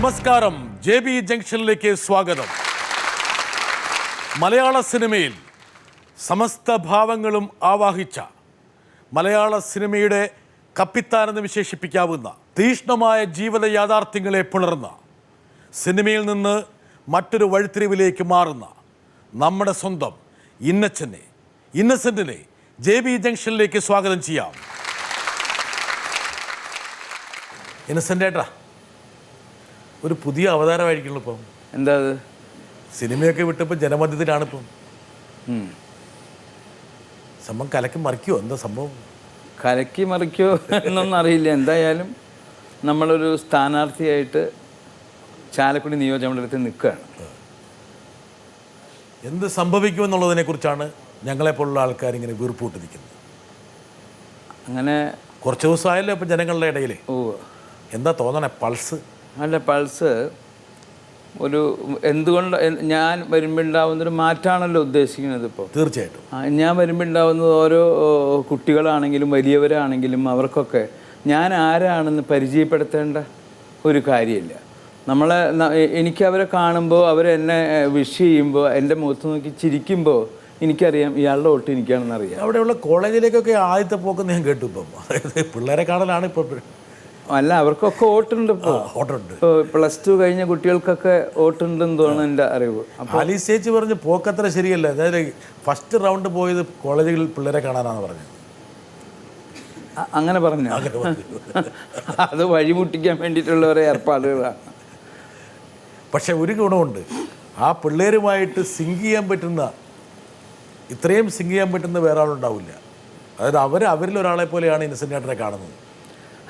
നമസ്കാരം. JB ജംഗ്ഷനിലേക്ക് സ്വാഗതം. മലയാള സിനിമയിൽ സമസ്ത ഭാവങ്ങളും ആവാഹിച്ച മലയാള സിനിമയുടെ കപ്പിത്താനെന്ന് വിശേഷിപ്പിക്കാവുന്ന തീഷ്ണമായ ജീവിത യാഥാർത്ഥ്യങ്ങളെ പുണർന്ന സിനിമയിൽ നിന്ന് മറ്റൊരു വഴിത്തിരിവിലേക്ക് മാറുന്ന നമ്മുടെ സ്വന്തം ഇന്നസെന്റിനെ JB ജംഗ്ഷനിലേക്ക് സ്വാഗതം ചെയ്യാം. ഇന്നസെന്റ് ഏട്ടാ, ഒരു പുതിയ അവതാരമായിരിക്കുള്ളൂ ഇപ്പം. എന്താ അത്? സിനിമയൊക്കെ വിട്ടപ്പോൾ ജനമധ്യത്തിലാണിപ്പം. സംഭവം കലക്കി മറിക്കുമോ? എന്താ സംഭവം? കലക്കി മറിക്കോ എന്നൊന്നും അറിയില്ല. എന്തായാലും നമ്മളൊരു സ്ഥാനാർത്ഥിയായിട്ട് ചാലക്കുടി നിയോജകമണ്ഡലത്തിൽ നിൽക്കുകയാണ്. എന്ത് സംഭവിക്കുമെന്നുള്ളതിനെ കുറിച്ചാണ് ഞങ്ങളെപ്പോലുള്ള ആൾക്കാർ ഇങ്ങനെ വീർപ്പൂട്ട് നിൽക്കുന്നത്. അങ്ങനെ കുറച്ച് ദിവസമായല്ലോ ഇപ്പം ജനങ്ങളുടെ ഇടയിൽ. എന്താ തോന്നണേ? പൾസ് അല്ല, പൾസ് ഒരു എന്തുകൊണ്ട് ഞാൻ വരുമ്പോൾ ഉണ്ടാവുന്നൊരു മാറ്റമാണല്ലോ ഉദ്ദേശിക്കുന്നത്. ഇപ്പോൾ തീർച്ചയായിട്ടും ഞാൻ വരുമ്പോൾ ഉണ്ടാവുന്നത് ഓരോ കുട്ടികളാണെങ്കിലും വലിയവരാണെങ്കിലും അവർക്കൊക്കെ ഞാൻ ആരാണെന്ന് പരിചയപ്പെടുത്തേണ്ട ഒരു കാര്യമില്ല. എനിക്ക് അവരെ കാണുമ്പോൾ അവരെന്നെ വിഷ് ചെയ്യുമ്പോൾ എൻ്റെ മുഖത്ത് നോക്കി ചിരിക്കുമ്പോൾ എനിക്കറിയാം ഇയാളുടെ വോട്ട് എനിക്കാണെന്ന് അറിയാം. അവിടെയുള്ള കോളേജിലേക്കൊക്കെ ആദ്യത്തെ പോക്കെന്ന് ഞാൻ കേട്ടു. ഇപ്പം അതായത് പിള്ളേരെ കാണലാണ് ഇപ്പോൾ. അല്ല, അവർക്കൊക്കെ വോട്ടുണ്ട്. ഇപ്പോൾ +2 കഴിഞ്ഞ കുട്ടികൾക്കൊക്കെ വോട്ടുണ്ടെന്ന് തോന്നുന്നു എൻ്റെ അറിവ്. അപ്പോൾ ആലീസേച്ച് പറഞ്ഞ് പോക്കത്ര ശരിയല്ല. അതായത് ഫസ്റ്റ് റൗണ്ട് പോയത് കോളേജുകളിൽ പിള്ളേരെ കാണാനാണ് പറഞ്ഞത്. അങ്ങനെ പറഞ്ഞു. അത് വഴിമുട്ടിക്കാൻ വേണ്ടിയിട്ടുള്ള ഒരു ഏർപ്പാടുകളാണ്. പക്ഷെ ഒരു ഗുണമുണ്ട്, ആ പിള്ളേരുമായിട്ട് ഇത്രയും സിങ്ക് ചെയ്യാൻ പറ്റുന്ന വേറെ ആളുണ്ടാവില്ല. അതായത് അവരിൽ ഒരാളെ പോലെയാണ് ഇന്നസെന്റ് ഏട്ടനെ കാണുന്നത്.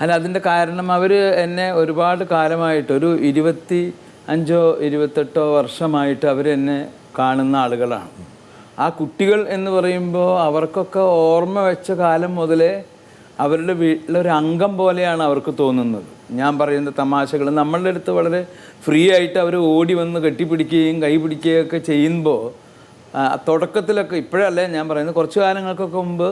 അല്ല, അതിൻ്റെ കാരണം അവർ എന്നെ ഒരുപാട് കാലമായിട്ട് ഒരു 25-28 വർഷമായിട്ട് അവരെന്നെ കാണുന്ന ആളുകളാണ്. ആ കുട്ടികൾ എന്ന് പറയുമ്പോൾ അവർക്കൊക്കെ ഓർമ്മ വെച്ച കാലം മുതലേ അവരുടെ വീട്ടിലൊരു അംഗം പോലെയാണ് അവർക്ക് തോന്നുന്നത്. ഞാൻ പറയുന്ന തമാശകൾ നമ്മളുടെ അടുത്ത് വളരെ ഫ്രീ ആയിട്ട് അവർ ഓടി വന്ന് കെട്ടിപ്പിടിക്കുകയും കൈ പിടിക്കുകയൊക്കെ ചെയ്യുമ്പോൾ തുടക്കത്തിലൊക്കെ, ഇപ്പോഴല്ലേ ഞാൻ പറയുന്നത്, കുറച്ച് കാലങ്ങൾക്കൊക്കെ മുമ്പ്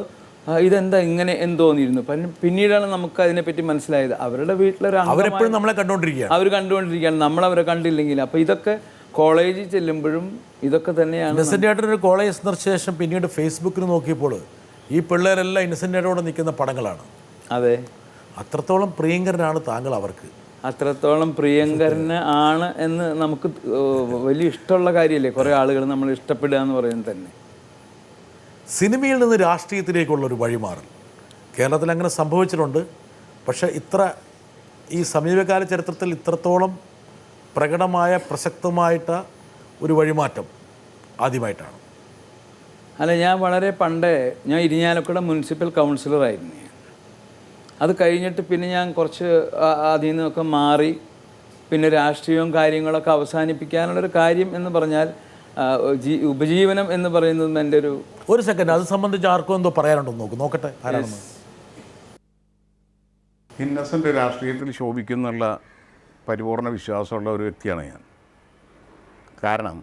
ഇതെന്താ ഇങ്ങനെ എന്ന് തോന്നിയിരുന്നു. പിന്നീടാണ് നമുക്ക് അതിനെപ്പറ്റി മനസ്സിലായത്. അവരുടെ വീട്ടിലൊരു അവരെപ്പോഴും നമ്മളെ കണ്ടുകൊണ്ടിരിക്കുകയാണ്. അവർ കണ്ടുകൊണ്ടിരിക്കുകയാണ്, നമ്മളവരെ കണ്ടില്ലെങ്കിൽ. അപ്പോൾ ഇതൊക്കെ കോളേജിൽ ചെല്ലുമ്പോഴും ഇതൊക്കെ തന്നെയാണ്. ഇന്നസെന്റ് ഏട്ടനൊരു കോളേജ് സന്ദർശിച്ച ശേഷം പിന്നീട് ഫേസ്ബുക്കിൽ നോക്കിയപ്പോൾ ഈ പിള്ളേരെല്ലാം ഇന്നസെന്റ് ഏട്ടനോട് നിൽക്കുന്ന പടങ്ങളാണ്. അതെ, അത്രത്തോളം പ്രിയങ്കരനാണ് താങ്കൾ അവർക്ക്. അത്രത്തോളം പ്രിയങ്കരന് ആണ് എന്ന് നമുക്ക് വലിയ ഇഷ്ടമുള്ള കാര്യമല്ലേ. കുറേ ആളുകൾ നമ്മൾ ഇഷ്ടപ്പെടുക എന്ന് പറയുന്നത് തന്നെ. സിനിമയിൽ നിന്ന് രാഷ്ട്രീയത്തിലേക്കുള്ളൊരു വഴിമാറൽ കേരളത്തിൽ അങ്ങനെ സംഭവിച്ചിട്ടുണ്ട്. പക്ഷേ ഈ സമീപകാല ചരിത്രത്തിൽ ഇത്രത്തോളം പ്രകടമായ പ്രസക്തമായിട്ട ഒരു വഴിമാറ്റം ആദ്യമായിട്ടാണ്. അല്ല, ഞാൻ വളരെ പണ്ടേ ഞാൻ ഇരിഞ്ഞാലക്കുട മുനിസിപ്പൽ കൗൺസിലറായിരുന്നു. അത് കഴിഞ്ഞിട്ട് പിന്നെ ഞാൻ കുറച്ച് അതിൽ നിന്നൊക്കെ മാറി പിന്നെ രാഷ്ട്രീയവും കാര്യങ്ങളൊക്കെ അവസാനിപ്പിക്കാനുള്ളൊരു കാര്യം എന്ന് പറഞ്ഞാൽ ഉപജീവനം എന്ന് പറയുന്നത് എൻ്റെ ഒരു സെക്കൻഡ് അത് സംബന്ധിച്ച് ആർക്കും എന്തോ പറയാനുണ്ടോ നോക്കട്ടെ ആരാണെന്ന്. ഇന്നസെൻ്റ് രാഷ്ട്രീയത്തിൽ ശോഭിക്കുന്നുള്ള പരിപൂർണ വിശ്വാസമുള്ള ഒരു വ്യക്തിയാണ് ഞാൻ. കാരണം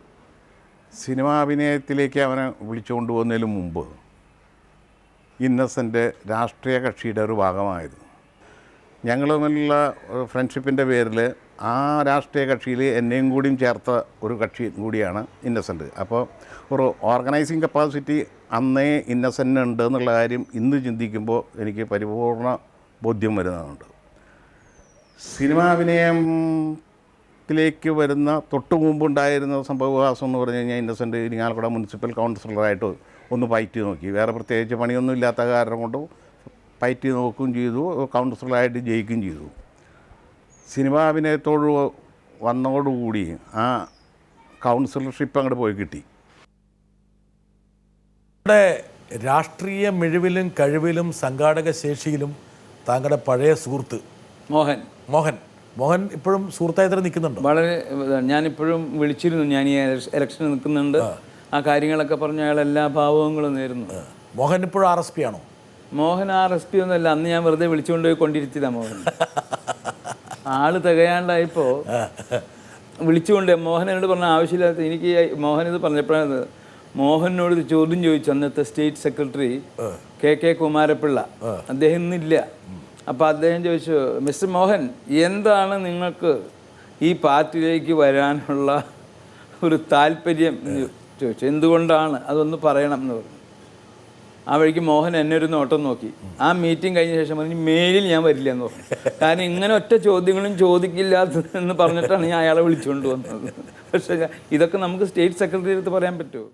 സിനിമാഭിനയത്തിലേക്ക് അവനെ വിളിച്ചുകൊണ്ട് പോകുന്നതിന് മുമ്പ് ഇന്നസെൻ്റ് രാഷ്ട്രീയ കക്ഷിയുടെ ഒരു ഭാഗമായിരുന്നു. ഞങ്ങൾ തമ്മിലുള്ള ഫ്രണ്ട്ഷിപ്പിൻ്റെ പേരിൽ ആ രാഷ്ട്രീയ കക്ഷിയിൽ എന്നെയും കൂടിയും ചേർത്ത ഒരു കക്ഷി കൂടിയാണ് ഇന്നസെൻ്റ്. അപ്പോൾ ഒരു ഓർഗനൈസിങ് കപ്പാസിറ്റി അന്നേ ഇന്നസെൻ്റ് ഉണ്ട് എന്നുള്ള കാര്യം ഇന്ന് ചിന്തിക്കുമ്പോൾ എനിക്ക് പരിപൂർണ ബോധ്യം വരുന്നുണ്ട്. സിനിമാഭിനയത്തിലേക്ക് വരുന്ന തൊട്ട് മുമ്പുണ്ടായിരുന്ന സംഭവവികാസം എന്ന് പറഞ്ഞു കഴിഞ്ഞാൽ ഇന്നസെൻ്റ് ഇരിങ്ങാലക്കുട മുനിസിപ്പൽ കൗൺസിലറായിട്ട് ഒന്ന് ഫൈറ്റ് നോക്കി. വേറെ പ്രത്യേകിച്ച് പണിയൊന്നും ഇല്ലാത്ത കാരണം കൊണ്ട് ഫൈറ്റ് നോക്കുകയും ചെയ്തു, കൗൺസിലറായിട്ട് ജയിക്കുകയും ചെയ്തു. സിനിമാഭിനയത്തോട് വന്നതോടുകൂടി ആ കൗൺസിലർഷിപ്പ് അങ്ങോട്ട് പോയി കിട്ടി. നമ്മുടെ രാഷ്ട്രീയ മിഴിവിലും കഴിവിലും സംഘാടക ശേഷിയിലും താങ്കളുടെ പഴയ സുഹൃത്ത് മോഹൻ ഇപ്പോഴും സുഹൃത്തായി തന്നെ നിൽക്കുന്നുണ്ട്. വളരെ ഞാനിപ്പോഴും വിളിച്ചിരുന്നു. ഞാൻ ഈ ഇലക്ഷന് നിൽക്കുന്നുണ്ട്, ആ കാര്യങ്ങളൊക്കെ പറഞ്ഞ് അയാൾ എല്ലാ ഭാവങ്ങളും നേരുന്നു. മോഹൻ ഇപ്പോഴും RSP ആണോ? മോഹൻ RSP ഒന്നുമല്ല. അന്ന് ഞാൻ വെറുതെ വിളിച്ചുകൊണ്ട് പോയി കൊണ്ടിരുത്തിയതാണ് മോഹൻ. ആള് തികയാണ്ടായപ്പോൾ വിളിച്ചുകൊണ്ട് മോഹനോട് പറഞ്ഞ ആവശ്യമില്ലാത്ത എനിക്ക് മോഹൻ ഇത് പറഞ്ഞപ്പോഴാണ് മോഹനോട് ചോദ്യം ചോദിച്ചു അന്നത്തെ സ്റ്റേറ്റ് സെക്രട്ടറി KK കുമാരപിള്ള. അദ്ദേഹം ഇന്നില്ല. അപ്പോൾ അദ്ദേഹം ചോദിച്ചു, മിസ്റ്റർ മോഹൻ, എന്താണ് നിങ്ങൾക്ക് ഈ പാർട്ടിയിലേക്ക് വരാനുള്ള ഒരു താല്പര്യം എന്ന് ചോദിച്ചു. എന്തുകൊണ്ടാണ് അതൊന്ന് പറയണം എന്ന് പറഞ്ഞു. ആ വഴിക്ക് മോഹൻ എന്നെ ഒരു നോട്ടം നോക്കി. ആ മീറ്റിംഗ് കഴിഞ്ഞ ശേഷം പറഞ്ഞു മേലിൽ ഞാൻ വരില്ല എന്ന് പറഞ്ഞു. കാരണം ഇങ്ങനെ ഒറ്റ ചോദ്യങ്ങളും ചോദിക്കില്ലാത്തതെന്ന് പറഞ്ഞിട്ടാണ് ഞാൻ അയാളെ വിളിച്ചുകൊണ്ട് വന്നത്. പക്ഷേ ഇതൊക്കെ നമുക്ക് സ്റ്റേറ്റ് സെക്രട്ടറി അടുത്ത് പറയാൻ പറ്റുമോ?